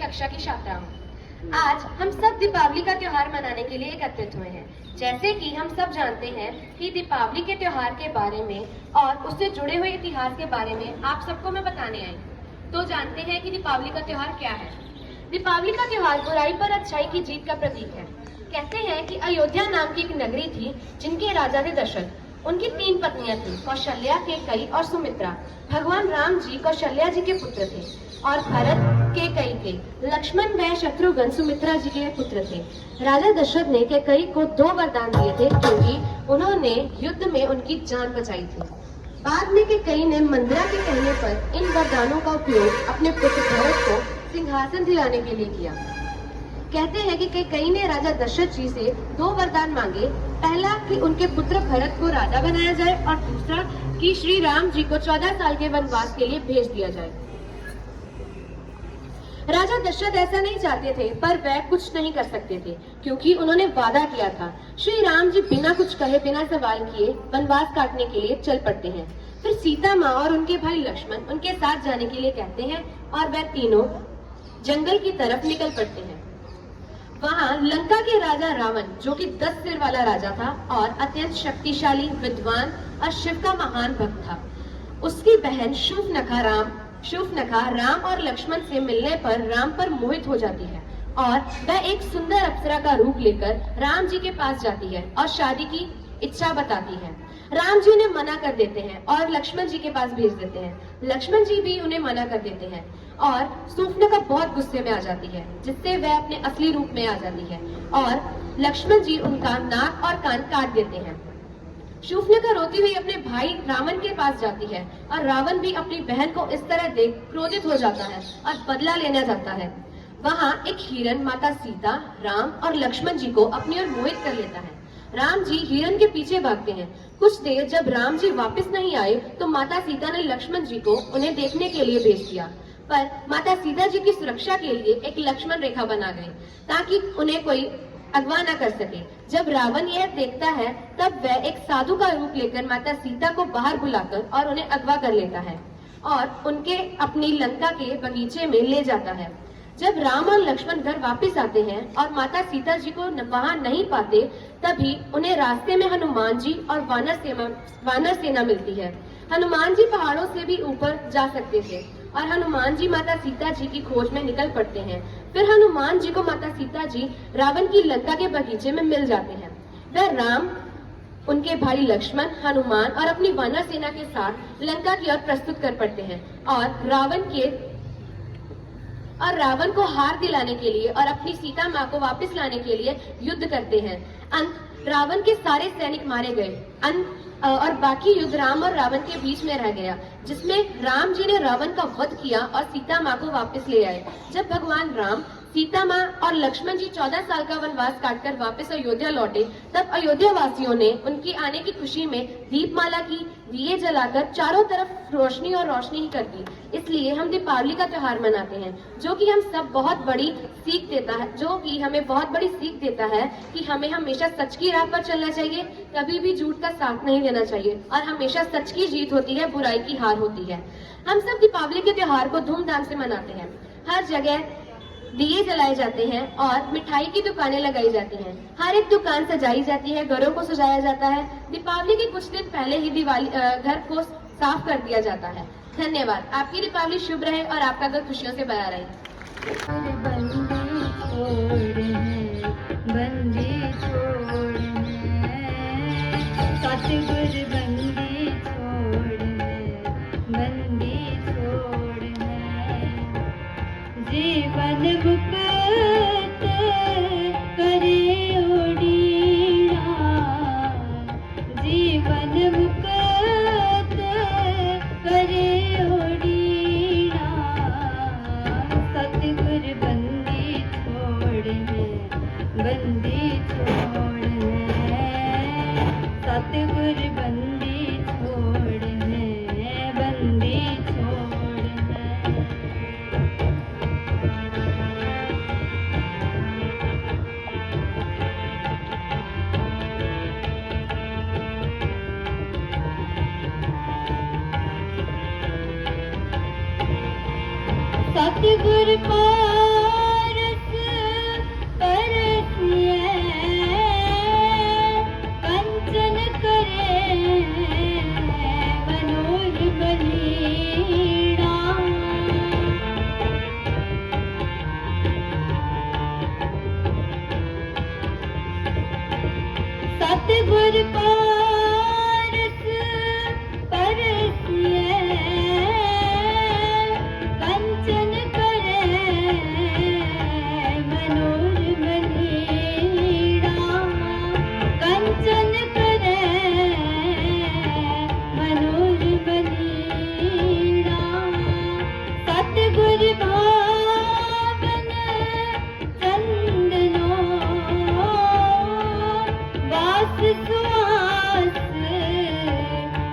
कक्षा की छात्रा हूँ। आज हम सब दीपावली का त्योहार मनाने के लिए एकत्रित हुए हैं। जैसे कि हम सब जानते हैं कि दीपावली के त्योहार के बारे में और उससे जुड़े हुए इतिहास के बारे में आप सबको मैं बताने आई। तो जानते हैं कि दीपावली का त्योहार क्या है। दीपावली का त्योहार बुराई पर अच्छाई की जीत का प्रतीक है। कहते हैं कि अयोध्या नाम की एक नगरी थी जिनके राजा थे दशरथ। उनकी 3 पत्नियां थी, कौशल्या, केकई और सुमित्रा। भगवान राम जी कौशल्या जी के पुत्र थे और भरत केकई के, लक्ष्मण व शत्रुघ्न सुमित्रा जी के पुत्र थे। राजा दशरथ ने केकई को 2 वरदान दिए थे क्योंकि उन्होंने युद्ध में उनकी जान बचाई थी। बाद में केकई ने मंदिरा के कहने पर इन वरदानों का उपयोग अपने पुत्र भरत को सिंहासन दिलाने के लिए किया। कहते हैं कि केकई ने राजा दशरथ जी से 2 वरदान मांगे। पहला कि उनके पुत्र भरत को राजा बनाया जाए और दूसरा कि श्री राम जी को 14 साल के वनवास के लिए भेज दिया जाए। राजा दशरथ ऐसा नहीं चाहते थे, पर वह कुछ नहीं कर सकते थे क्योंकि उन्होंने वादा किया था। श्री राम जी बिना कुछ कहे, बिना सवाल किए वनवास काटने के लिए चल पड़ते हैं। फिर सीता माँ और उनके भाई लक्ष्मण उनके साथ जाने के लिए कहते हैं और वह तीनों जंगल की तरफ निकल पड़ते हैं। वहां लंका के राजा रावण, जो कि 10 सिर वाला राजा था और अत्यंत शक्तिशाली, विद्वान और शिव का महान भक्त था, उसकी बहन शूर्पणखा राम और लक्ष्मण से मिलने पर राम पर मोहित हो जाती है और वह एक सुंदर अप्सरा का रूप लेकर राम जी के पास जाती है और शादी की इच्छा बताती है। राम जी उन्हें मना कर देते हैं और लक्ष्मण जी के पास भेज देते हैं। लक्ष्मण जी भी उन्हें मना कर देते हैं और शूर्पणखा बहुत गुस्से में आ जाती है, जिससे वह अपने असली रूप में आ जाती है और लक्ष्मण जी उनका नाक और कान काट देते हैं। शूर्पणखा रोती हुई अपने भाई रावण के पास जाती है और रावण भी अपनी बहन को इस तरह देख क्रोधित हो जाता है और बदला लेना चाहता है। वहां एक हिरण माता सीता, राम और लक्ष्मण जी को अपनी ओर मोहित कर लेता है। राम जी हिरण के पीछे भागते हैं। कुछ देर जब राम जी वापस नहीं आए तो माता सीता ने लक्ष्मण जी को उन्हें देखने के लिए भेज दिया, पर माता सीता जी की सुरक्षा के लिए एक लक्ष्मण रेखा बना गई ताकि उन्हें कोई अगवा न कर सके। जब रावण यह देखता है तब वह एक साधु का रूप लेकर माता सीता को बाहर बुलाकर और उन्हें अगवा कर लेता है और उनके अपनी लंका के बगीचे में ले जाता है। जब राम और लक्ष्मण घर वापस आते हैं और माता सीता जी को वहां नहीं पाते, तभी उन्हें रास्ते में हनुमान जी और वानर सेना मिलती है। हनुमान जी पहाड़ों से भी ऊपर जा सकते थे और हनुमान जी माता सीता जी की खोज में निकल पड़ते हैं। फिर हनुमान जी को माता सीता जी रावण की लंका के बगीचे में मिल जाते हैं। वह राम, उनके भाई लक्ष्मण, हनुमान और अपनी वानर सेना के साथ लंका की ओर प्रस्तुत कर पड़ते हैं और रावण को हार दिलाने के लिए और अपनी सीता माँ को वापस लाने के लिए युद्ध करते हैं। रावण के सारे सैनिक मारे गए और बाकी युद्ध राम और रावण के बीच में रह गया, जिसमें राम जी ने रावण का वध किया और सीता माँ को वापस ले आए। जब भगवान राम, सीता माँ और लक्ष्मण जी 14 साल का वनवास काटकर वापस अयोध्या लौटे, तब अयोध्या वासियों ने उनके आने की खुशी में दीपमाला की, दिए जलाकर चारों तरफ रोशनी और रोशनी ही कर दी। इसलिए हम दीपावली का त्योहार मनाते हैं, जो कि हमें बहुत बड़ी सीख देता है कि हमें हमेशा सच की राह पर चलना चाहिए, कभी भी झूठ का साथ नहीं देना चाहिए और हमेशा सच की जीत होती है, बुराई की हार होती है। हम सब दीपावली के त्योहार को धूमधाम से मनाते हैं। हर जगह दिए जलाए जाते हैं और मिठाई की दुकानें लगाई जाती हैं। हर एक दुकान सजाई जाती है, घरों को सजाया जाता है। दीपावली के कुछ दिन पहले ही घर को साफ कर दिया जाता है। धन्यवाद। आपकी दीपावली शुभ रहे और आपका घर खुशियों से भरा रहे। जीवन मुक्त करे ओडीना, जीवन मुक्त करे ओडीना, सतगुर बंदी छोड़ है, बंदी छोड़ है, सतगुर बंदी छोड़ है, बंदी छोड़ है। सतगुर पास सतगुर पारस परसिए कंचन करे मनोर मनीड़ा कंचन करे मनोर मनीड़ा सतगुर भावन चंदनो वास सुआस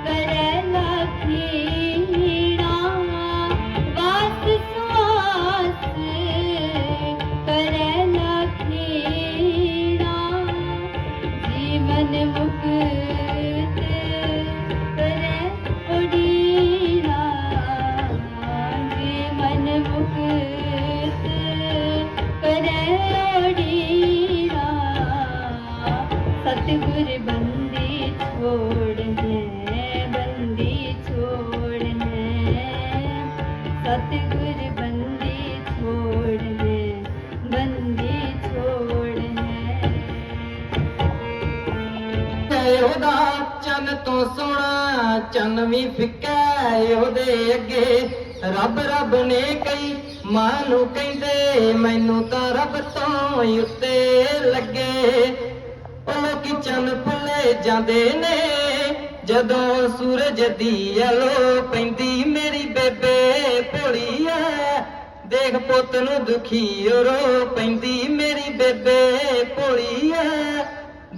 करे लाखीड़ा वास सुआस करे लाखीड़ा जीवन मुक्त करे उड़ीड़ा जीवन मुक्त करे उड़ीड़ा सतगुर बंदी छोड़ है बंदी छोड़ है सतगुर बंदी छोड़ है बंदी छोड़ है ਉਹਦਾ ਚੰਨ ਤੋਂ ਸੋਹਣਾ ਚੰਨ ਵੀ ਫਿੱਕਾ ਉਹਦੇ ਅੱਗੇ ਰੱਬ ਰੱਬ ਨੇ ਕਈ ਮਾਂ ਨੂੰ ਕਹਿੰਦੇ ਮੈਨੂੰ ਤਾਂ ਰੱਬ ਤੋਂ ਹੀ ਉੱਤੇ ਲੱਗੇ ਉਹ ਲੋਕੀ ਚੰਨ ਭੁੱਲੇ ਜਾਂਦੇ ਨੇ ਜਦੋਂ ਸੂਰਜ ਦੀ ਅਲੋ ਪੈਂਦੀ ਮੇਰੀ ਬੇਬੇ ਭੋਲੀ ਐ ਦੇਖ ਪੁੱਤ ਨੂੰ ਦੁਖੀ ਰੋ ਪੈਂਦੀ ਮੇਰੀ ਬੇਬੇ ਭੋਲੀ ਐ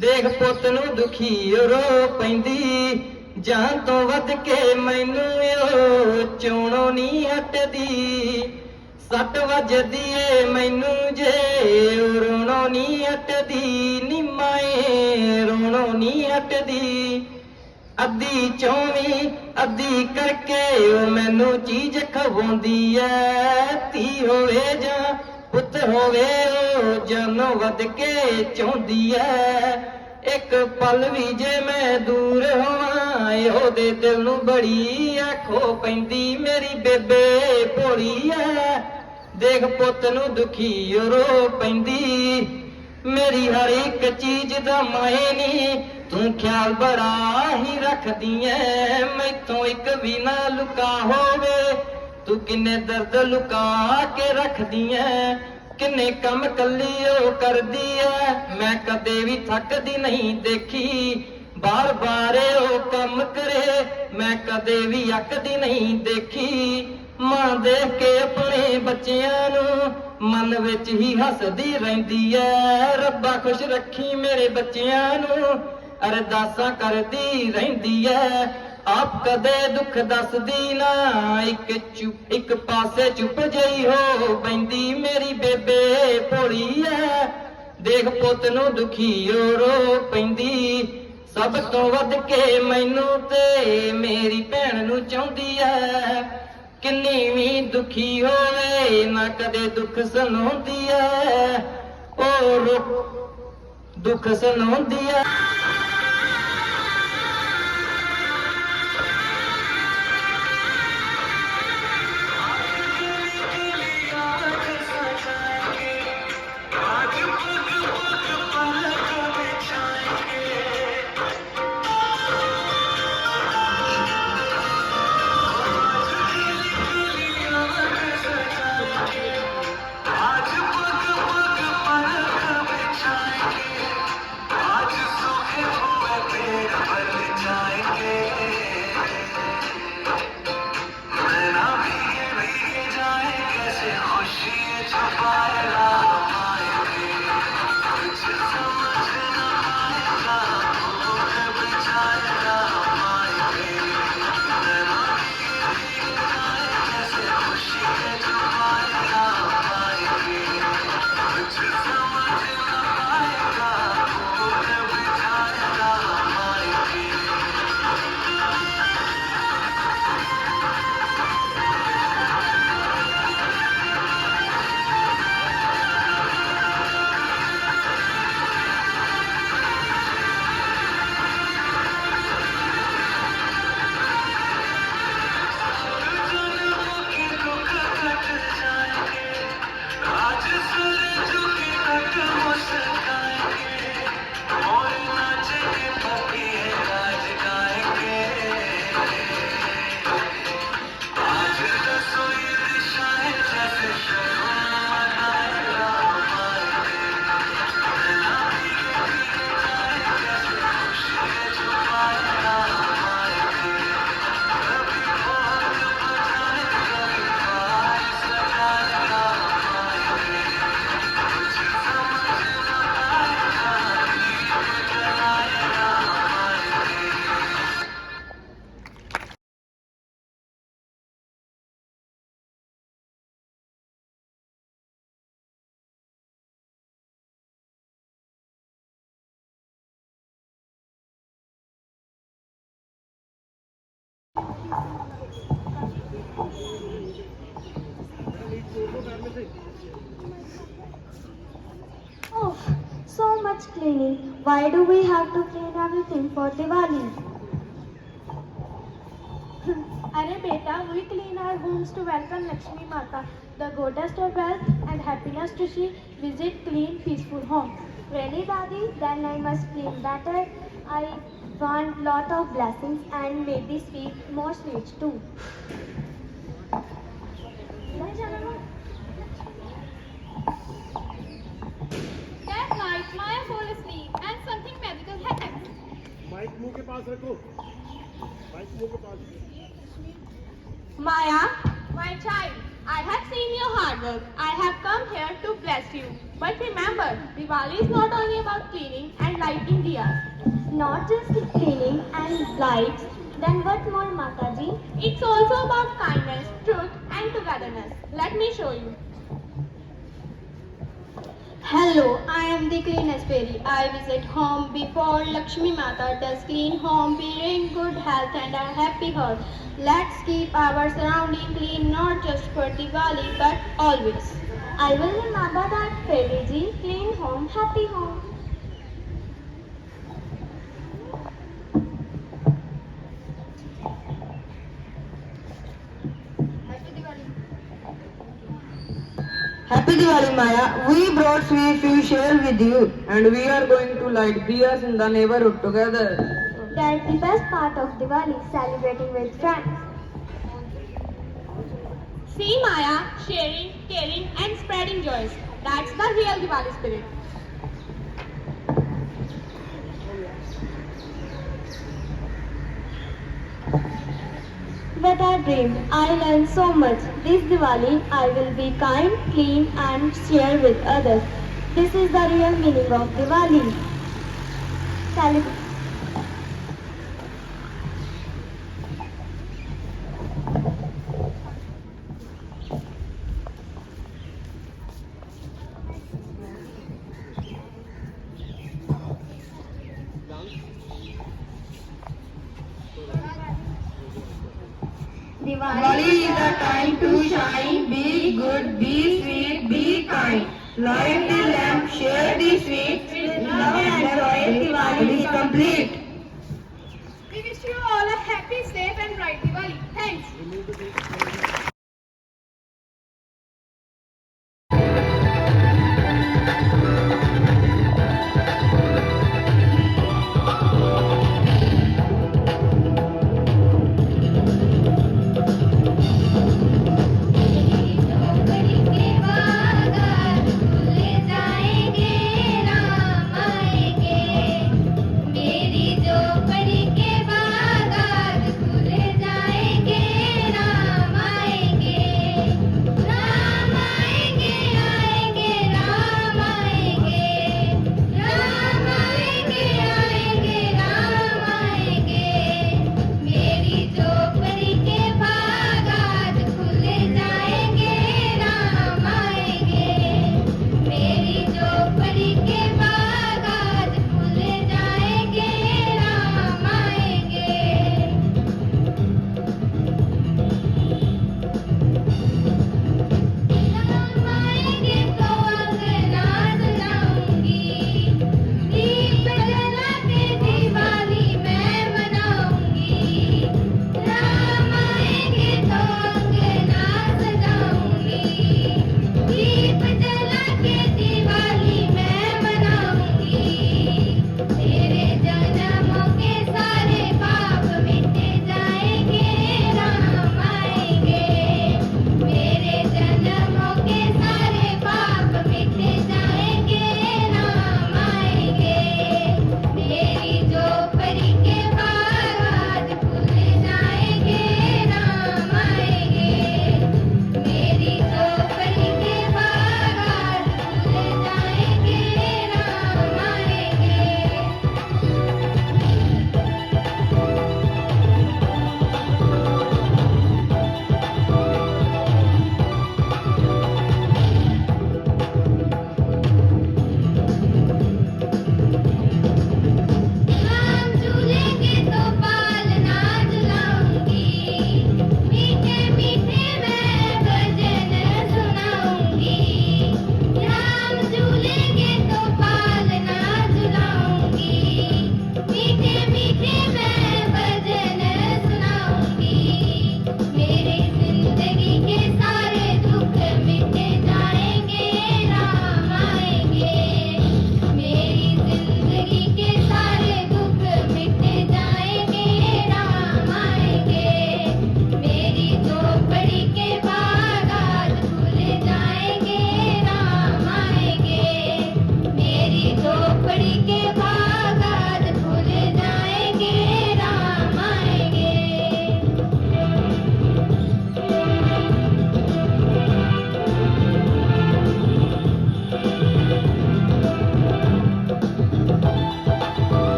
ਦੇਖ ਪੁੱਤ ਨੂੰ ਦੁਖੀ ਰੋ ਪੈਂਦੀ ਜਾਨ ਤੋਂ ਵੱਧ ਕੇ ਮੈਨੂੰ ਉਹ ਚੋਣੋਂ ਨਹੀਂ ਹਟਦੀ ਸੱਟ ਵੱਜਦੀ ਏ ਮੈਨੂੰ ਜੇ ਰੋਣੋਂ ਨਹੀਂ ਹਟਦੀ ਨੀ ਮਾਏ ਰੋਣੋਂ ਨਹੀਂ ਹਟਦੀ ਅੱਧੀ ਚੌਵੀਂ ਅੱਧੀ ਕਰਕੇ ਉਹ ਮੈਨੂੰ ਚੀਜ਼ ਖਵਾਉਂਦੀ ਐ ਧੀ ਹੋਵੇ ਜਾਂ ਪੁੱਤ ਹੋਵੇ ਉਹ ਜਾਨੋਂ ਵੱਧ ਕੇ ਚਾਹੁੰਦੀ ਐ ਇੱਕ ਪਲ ਵੀ ਜੇ ਮੈਂ ਦੂਰ ਹੋਵਾਂ ਉਹਦੇ ਦਿਲ ਨੂੰ ਬੜੀ ਆਖੋ ਪੈਂਦੀ ਮੇਰੀ ਬੇਬੇ ਭੋਲੀ ਐ ਦੇਖ ਪੁੱਤ ਨੂੰ ਦੁਖੀ ਰੋ ਪੈਂਦੀ ਮੇਰੀ ਹਰ ਇੱਕ ਚੀਜ਼ ਦਾ ਮਾਏ ਨੀ ਤੂੰ ਖਿਆਲ ਬੜਾ ਹੀ ਰੱਖਦੀ ਐ ਮੈਥੋਂ ਇੱਕ ਵੀ ਨਾ ਲੁਕਾ ਹੋਵੇ ਤੂੰ ਕਿੰਨੇ ਦਰਦ ਲੁਕਾ ਕੇ ਰੱਖਦੀ ਐ ਕਿੰਨੇ ਕੰਮ ਕੱਲੀ ਉਹ ਕਰਦੀ ਐ ਮੈਂ ਕਦੇ ਵੀ ਥੱਕਦੀ ਨਹੀਂ ਦੇਖੀ ਬਾਰ ਬਾਰ ਉਹ ਕੰਮ ਕਰੇ ਮੈਂ ਕਦੇ ਵੀ ਅੱਕਦੀ ਨਹੀਂ ਦੇਖੀ ਮਾਂ ਦੇਖ ਕੇ ਆਪਣੇ ਬੱਚਿਆਂ ਨੂੰ ਮਨ ਵਿੱਚ ਹੀ ਹੱਸਦੀ ਰਹਿੰਦੀ ਐ ਰੱਬਾ ਖੁਸ਼ ਰੱਖੀ ਮੇਰੇ ਬੱਚਿਆਂ ਨੂੰ ਅਰਦਾਸਾਂ ਕਰਦੀ ਰਹਿੰਦੀ ਐ ਆਪ ਕਦੇ ਦੁੱਖ ਦੱਸਦੀ ਨਾ ਇੱਕ ਪਾਸੇ ਚੁੱਪ ਜਈ ਹੋ ਬੈਂਦੀ ਮੇਰੀ ਬੇਬੇ ਭੋਲੀ ਐ ਦੇਖ ਪੁੱਤ ਨੂੰ ਦੁਖੀ ਰੋ ਪੈਂਦੀ ਸਭ ਤੋਂ ਵੱਧ ਕੇ ਮੈਨੂੰ ਤੇ ਮੇਰੀ ਭੈਣ ਨੂੰ ਚਾਹੁੰਦੀ ਐ ਕਿੰਨੀ ਵੀ ਦੁਖੀ ਹੋਵੇ ਨਾ ਕਦੇ ਦੁੱਖ ਸੁਣਾਉਂਦੀ ਐ ਉਹ ਦੁੱਖ ਸੁਣਾਉਂਦੀ ਐ Oh, so much cleaning. Why do we have to clean everything for Diwali? Arey beta, we clean our homes to welcome Lakshmi Mata, the goddess of wealth and happiness to see visit clean, peaceful home. Really, Daddy? Then I must clean better. I want lot of blessings and maybe more sweets too. That night, Maya fell asleep and something magical happened. Mic मुंह के पास रखो mic मुंह के पास Maya, my child, I have seen your hard work. I have come here to bless you. But remember, Diwali is not only about cleaning and lighting diyas. Not just cleaning and lights. Then what more, Mataji? It's also about kindness, truth, and togetherness. Let me show you. Hello, I am the cleanest fairy. I visit home before Lakshmi Mata does clean home, bring good health and a happy heart. Let's keep our surrounding clean, not just for Diwali, but always. I will remember that, fairy ji. Clean home, happy home. Happy Diwali, Maya. We brought sweets to share with you, and we are going to light diyas in the neighborhood together. That's the best part of Diwali, celebrating with friends. See Maya, sharing, caring, and spreading joys. That's the real Diwali spirit. What a dream. I learned so much. This Diwali, I will be kind, clean and share with others. This is the real meaning of Diwali. Celebration. Diwali is the time to shine. Be good, be sweet, be kind. Light the lamp, share the sweet. Love and joy. Diwali is complete. We wish you all a happy, safe, and bright Diwali. Thanks. मेरी झोपड़ी के बागात खुल जाएंगे, राम आएंगे।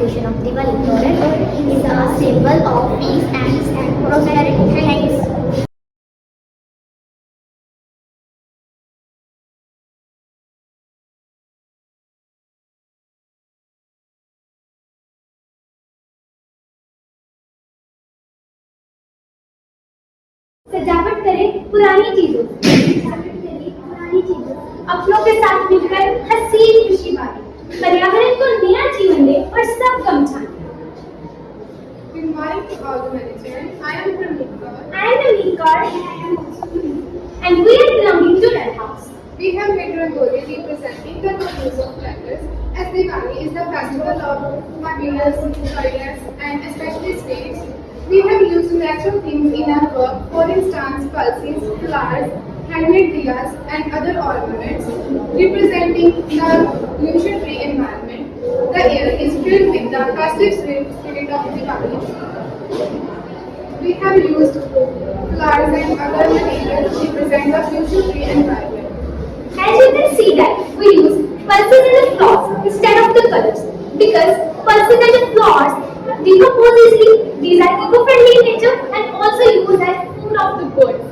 celebration of Diwali. It is a symbol of peace and prosperity. Thanks. सजावट करें पुरानी चीजों अपनों के साथ मिलकर हंसी खुशी बातें पर्यावरण को नया जीवन दे और सब कम छाने। Good morning to all the management. I am Pramika. I am Navneekar and we are belonging to Red House. We have made Rangoli representing the good use of letters, as Diwali is the festival of happiness, joyness, and especially sweets. We have used natural themes in our work, for instance, pulses, flowers, handmade diyas, and other ornaments, representing the pollution-free environment. The air is filled with the festive spirit of Diwali. We have used flowers and other materials to represent the pollution-free environment. As you can see that we use pulses and the flowers instead of the colors because pulses and the flowers decompose easily. These are eco-friendly in nature and also used as food of the birds.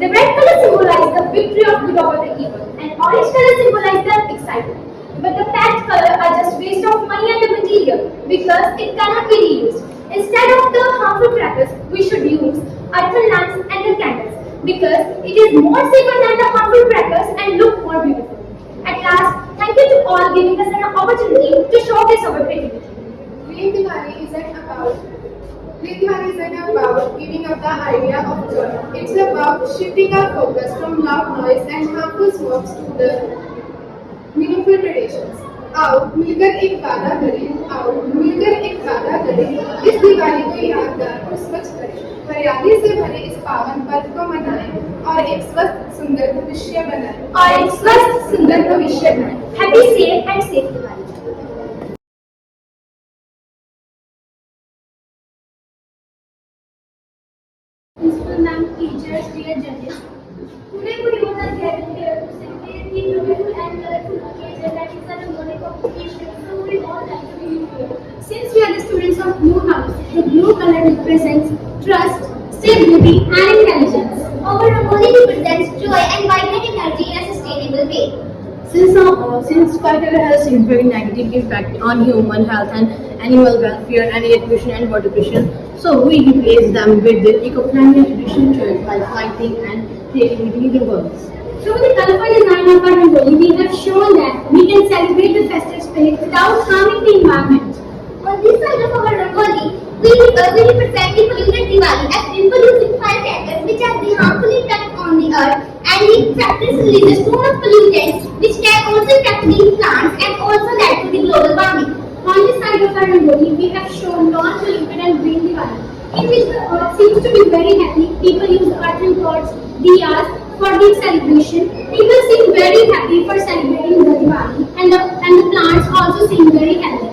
The red color symbolizes the victory of good over the evil and orange color symbolizes the excitement. But the packed color are just waste of money and the material because it cannot be reused. Instead of the harmful crackers, we should use earthen lamps and the candles because it is more safer than the harmful crackers and look more beautiful. At last, thank you to all giving us an opportunity to showcase our creativity. Green Diwali isn't about giving up the idea of joy. It's about shifting our focus from loud noise and harmful smokes to the meaningful traditions. आओ मिलकर एक वादा करें इस दिवाली को यादगार और स्वच्छ करें हरियाली से भरे इस पावन पर्व को मनाएं और एक स्वस्थ सुंदर भविष्य बनाएं Happy, safe and safe Diwali. Principal ma'am, teachers, dear judges. Today we all are gathered here to celebrate the beautiful and colorful occasion that is the Rangoli competition. So we all like to be here. Since we are the students of Blue House, the blue color represents trust, stability and intelligence. Our Rangoli represents joy and vibrant energy in a sustainable way. Since firework has a very negative impact on human health and animal welfare and air pollution and water pollution, so we replace them with the eco-friendly traditional choice like lighting and creativity rangolis. Through the colorful design of our Rangoli, we have shown that we can celebrate the festive spirit without harming the environment. On this side of our Rangoli, we represent the polluted Diwali as people using firecrackers which have the harmful impact on the earth and the factories releases too much pollutants which can also impact the plants and also lead to the global warming. On this side of our Rangoli, we have shown non-polluted and green Diwali, in which the earth seems to be very happy. People use earthen pots, diyas for the celebration. People seem very happy for celebrating the Diwali and the plants also seem very happy.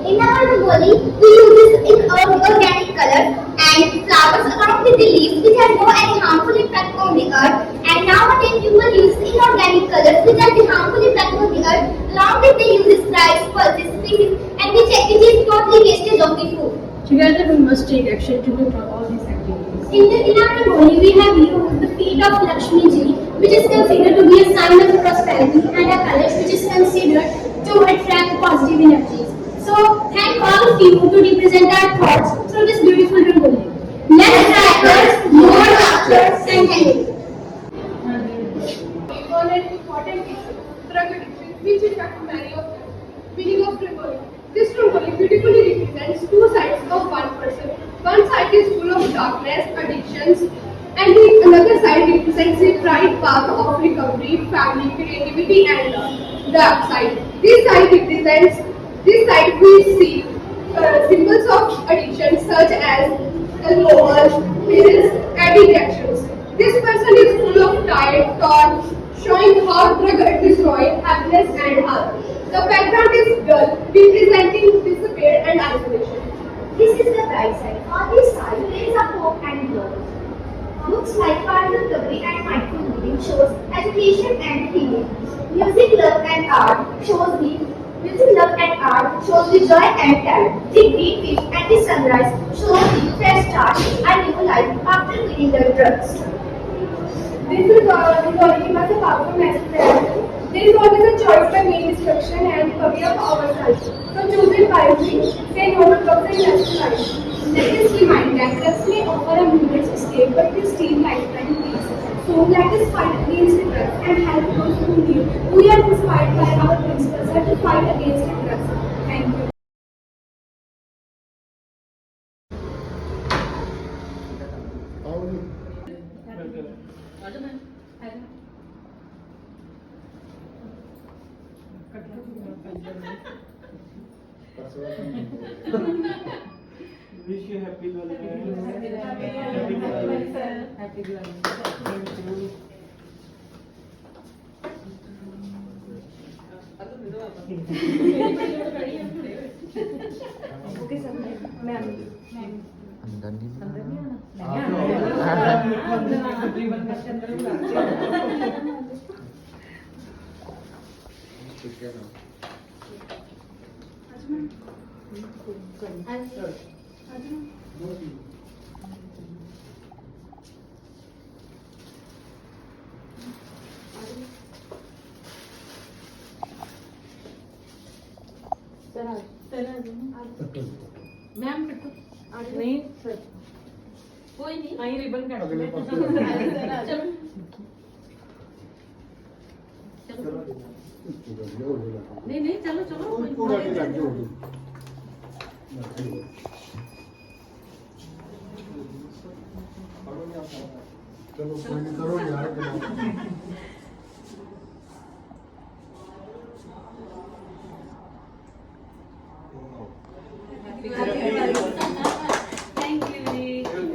In our Rangoli, we use organic colors and flowers along with the leaves which have no any harmful impact on the earth. And nowadays people use inorganic colors which have the harmful impact on the earth along with the uses rice, pulses, species and which is totally wastage of the food. Together we must take action to control all these activities. In our Rangoli, we have used the feet of Lakshmi Ji, which is considered to be a sign of prosperity, and a colors which is considered to attract positive energies. So, thank all of you to represent our thoughts through this beautiful Rangoli. Less crackers, more laughter, and thank you. On an important issue, drug addiction, which affects many of them. Meaning of Rangoli. This Rangoli beautifully represents two sides of one person. One side is full of darkness, addictions, and the another side represents the bright path of recovery, family, creativity, and love. Dark side. This side we see symbols of addiction such as alcohol, pills, and injections. This person is full of tired thoughts, showing how drug destroy happiness and health. The background is dull, representing despair and isolation. This is the bright side. On this side, there is a hope and growth. Books like Part Recovery and Mindful Living shows education and healing. Music, love and art shows the Music, love and art shows the joy and talent. The green fish and the sunrise shows the fresh start and new life after quitting the drugs. This is Diwali was a powerful message for everyone. There is always a choice by main destruction and recovery of ourselves. So choose it wisely, say no to drugs and less life. Let us remind that drugs may offer a moment's escape but will steal lifetime peace. So let us fight against the drugs and help those who need. We are inspired by our principles to fight against the drugs. Thank you. Wish you happy Diwali. Happy Diwali. Thank you. Okay, sir. Ma'am. Ma'am नहीं sir कोई नहीं वहीं ribbon काट चलो नहीं नहीं चलो चलो चलो कोई नहीं करो यार थैंक यू जी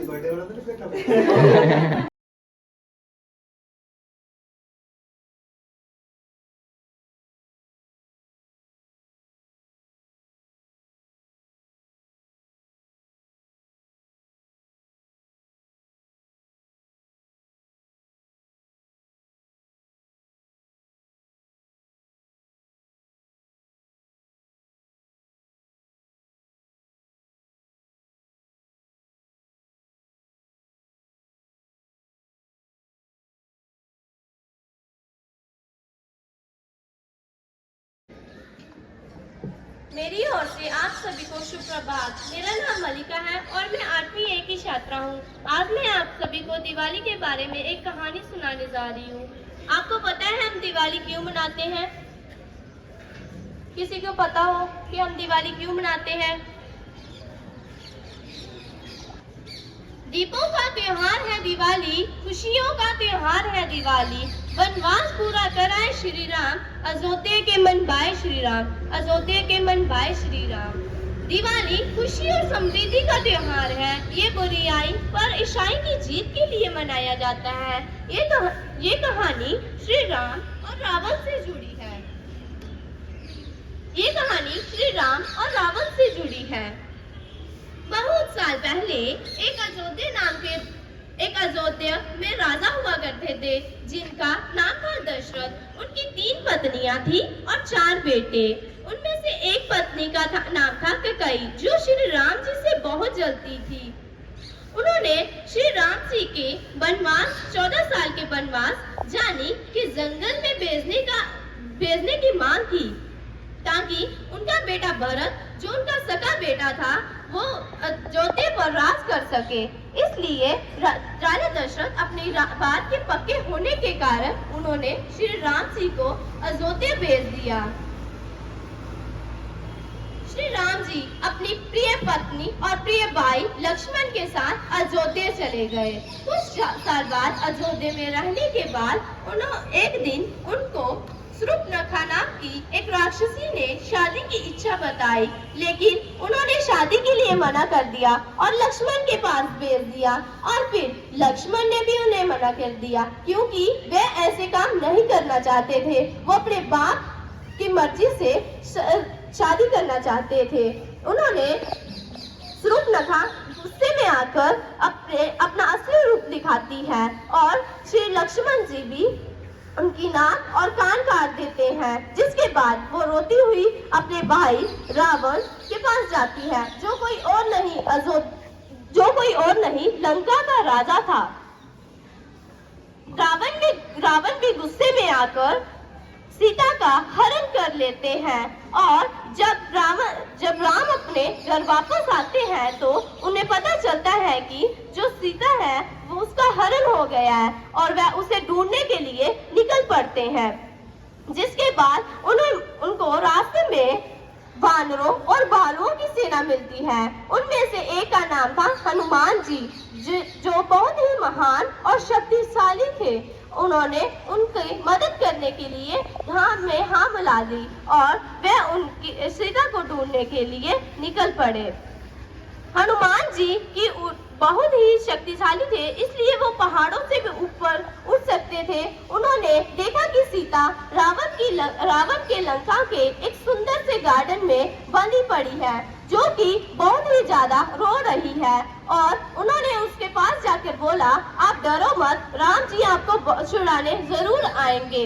बर्थडे वाला तो बेटा मेरी ओर से आप सभी को शुभ प्रभात। मेरा नाम मलिका है और मैं 8वीं ए की छात्रा हूँ। आज मैं आप सभी को दिवाली के बारे में एक कहानी सुनाने जा रही हूँ। आपको पता है हम दिवाली क्यों मनाते हैं? किसी को पता हो कि हम दिवाली क्यों मनाते हैं? दीपों का त्योहार है दिवाली, खुशियों का त्योहार है दिवाली। वनवास पूरा कराए श्री राम, अयोध्या के मन भाए श्री राम, अयोध्या के मन भाए श्री राम। दिवाली खुशी और समृद्धि का त्योहार है। ये बुराई पर ईसाई की जीत के लिए मनाया जाता है। ये कहानी श्री राम और रावण से जुड़ी है। ये कहानी श्री राम और रावण से जुड़ी है। बहुत साल पहले एक अयोध्या में राजा हुआ करते थे जिनका नाम था दशरथ। उनकी 3 पत्नियां थी और 4 बेटे। उनमें से एक पत्नी का नाम था कैकेयी, जो श्री राम जी से बहुत जलती थी। उन्होंने श्री राम जी के वनवास 14 साल के वनवास यानी कि जंगल में भेजने की मांग की, ताकि उनका बेटा भरत, जो उनका सगा बेटा था, वो अयोध्या पर राज कर सके। इसलिए राजा दशरथ अपनी बात के पक्के होने के कारण उन्होंने श्री राम जी को अयोध्या भेज दिया। श्री राम जी अपनी प्रिय पत्नी और प्रिय भाई लक्ष्मण के साथ अयोध्या चले गए। कुछ साल बाद अयोध्या में रहने के बाद एक दिन उनको शूर्पणखा नाम की एक राक्षसी ने शादी की इच्छा बताई, लेकिन उन्होंने शादी के लिए मना कर दिया और लक्ष्मण के पास भेज दिया। और फिर लक्ष्मण ने भी उन्हें मना कर दिया, क्योंकि वे ऐसे काम नहीं करना चाहते थे। वो अपने बाप की मर्जी से शादी करना चाहते थे। उन्होंने शूर्पणखा गुस्से में आकर अपना असली रूप दिखाती है और श्री लक्ष्मण जी भी उनकी नाक और कान काट देते हैं, जिसके बाद वो रोती हुई अपने भाई रावण के पास जाती है, जो कोई और नहीं लंका का राजा था। रावण भी गुस्से में आकर सीता का हरण कर लेते हैं और जब राम अपने घर वापस आते हैं तो उन्हें पता चलता है कि जो सीता है वो उसका हरण हो गया है और वह उसे ढूंढने के लिए निकल पड़ते हैं। जिसके बाद उनको रास्ते में वानरों और भालुओं की सेना मिलती है। उनमें से एक का नाम था हनुमान जी, जो बहुत ही महान और शक्तिशाली थे। उन्होंने उनकी मदद करने के लिए हाँ मिला दी और वह उनकी सीता को ढूंढने के लिए निकल पड़े। हनुमान जी की बहुत ही शक्तिशाली थे, इसलिए वो पहाड़ों से भी ऊपर उठ सकते थे। उन्होंने देखा कि सीता रावण के लंका के एक सुंदर से गार्डन में बंधी पड़ी है, जो कि बहुत ही ज्यादा रो रही है और उन्होंने उसके पास जाकर बोला, आप डरो मत, राम जी आपको छुड़ाने जरूर आएंगे।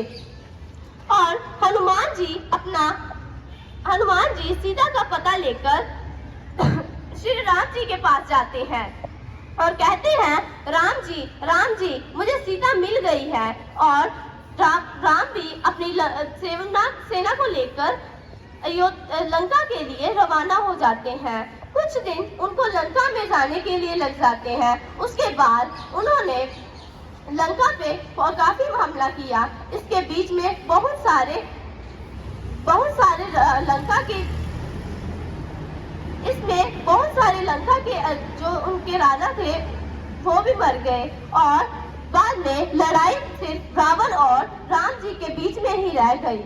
और हनुमान जी सीता का पता लेकर श्री राम जी के पास जाते हैं और कहते हैं, राम जी मुझे सीता मिल गई है। और राम भी अपनी सेना को लेकर लंका के लिए रवाना हो जाते हैं। कुछ दिन उनको लंका में जाने के लिए लग जाते हैं। उसके बाद उन्होंने लंका पे काफी हमला किया। इसके बीच में बहुत सारे लंका के जो उनके राजा थे वो भी मर गए और बाद में लड़ाई सिर्फ रावण और राम जी के बीच में ही रह गई,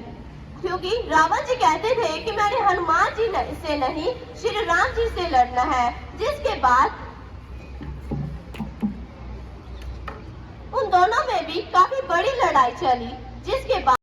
क्योंकि रावण जी कहते थे कि मैंने हनुमान जी से नहीं श्री राम जी से लड़ना है। जिसके बाद उन दोनों में भी काफी बड़ी लड़ाई चली, जिसके बाद